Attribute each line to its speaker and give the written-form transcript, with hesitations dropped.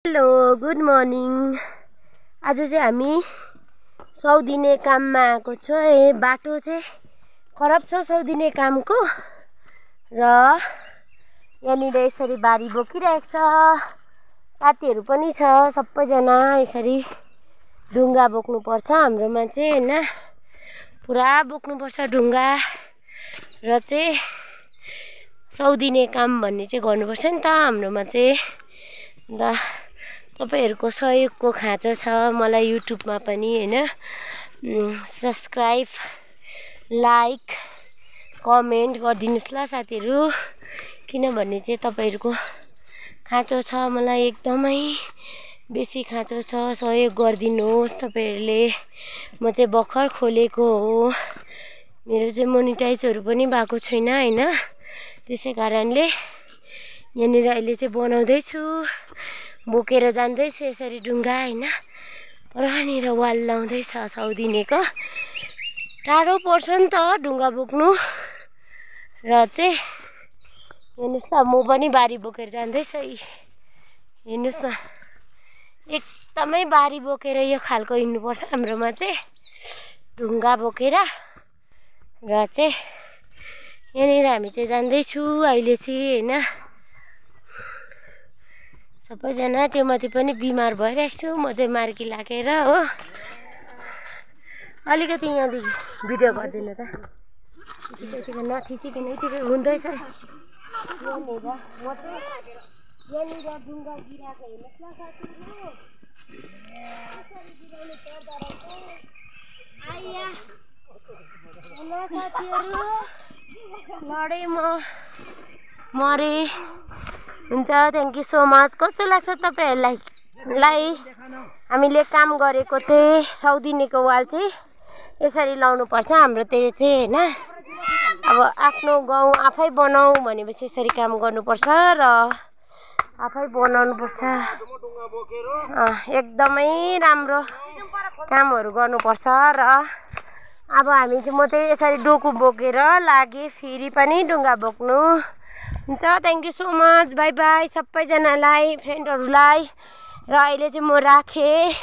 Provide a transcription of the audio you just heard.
Speaker 1: Hello good morning. आज चाहिँ हामी सौदिने काममा आएको छु। बाटो चाहिँ खराब छ सौदिने कामको र यहाँनिर यसरी बारी बोकिरहेको छ। साथीहरू पनि छ, सबैजना यसरी ढुङ्गा बोक्नुपर्छ हाम्रोमा चाहिँ हैन, पुरा बोक्नुपर्छ ढुङ्गा र चाहिँ सौदिने काम भन्ने चाहिँ गर्नुपर्छ नि त हाम्रोमा चाहिँ। अन्त तपाईहरुको सहयोगको खाँचो छ मलाई युट्युबमा पनि हैन। सब्स्क्राइब लाइक कमेन्ट गरिदिनुस् ल साथीहरु, किनभने चाहिँ तपाईहरुको खाँचो छ मलाई एकदमै बेसी खाँचो छ। सहयोग गरिदिनुहोस् तपाईहरुले। म चाहिँ भर्खर खोलेको हो, मेरो चाहिँ मोनेटाइजहरु पनि भएको छैन हैन, त्यसै कारणले यहाँनिर अहिले चाहिँ बनाउँदै छु, बोकेर जाँदैछु यसरी ढुङ्गा हैन। परनिर वाल लाउँदै छ सौदिनेको, टाढो पर्छ नि त ढुङ्गा बोक्नु र चाहिँ हेर्नुस् ल, म पनि बारी बोकेर जाँदैछु। हेर्नुस् न, एकदमै बारी बोकेर यो खालको हिँड्नुपर्छ हाम्रोमा चाहिँ, ढुङ्गा बोकेर र चाहिँ यहाँनिर हामी चाहिँ जाँदैछु अहिले चाहिँ हैन। सबैजना त्यो माथि पनि बिमार भइरहेको छु, म चाहिँ मार्की लागेर हो। अलिकति यहाँदेखि भिडियो गर्दिन त, यतिकै नथिचिकन यतिकै हुँदैछ। यहाँनिर ढुङ्गा गिराएको हेर्नुहोस् ल साथीहरु, कसरी गिराउनु पर्दो रहेछ। आइया हेलो साथीहरु, लडे म मरे। हुन्छ, थ्याङ्क यू सो मच। कस्तो लाग्छ तपाईहरुलाई हामीले काम गरेको चाहिँ सौदिनेको वाल चाहिँ यसरी लाउनु पर्छ हाम्रोतिर चाहिँ हैन। अब आफ्नो गाउँ आफै बनाऊ भनेपछि यसरी काम गर्नुपर्छ र आफै बनाउनु पर्छ। एकदमै राम्रो कामहरु गर्नुपर्छ र अब हामी चाहिँ म चाहिँ यसरी डोकु बोकेर लागे फेरि पनि ढुङ्गा बोक्नु। हुन्छ, thank you so much, by by सबैजनालाई, फ्रेन्डहरुलाई। र अहिले चाहिँ म राखेँ।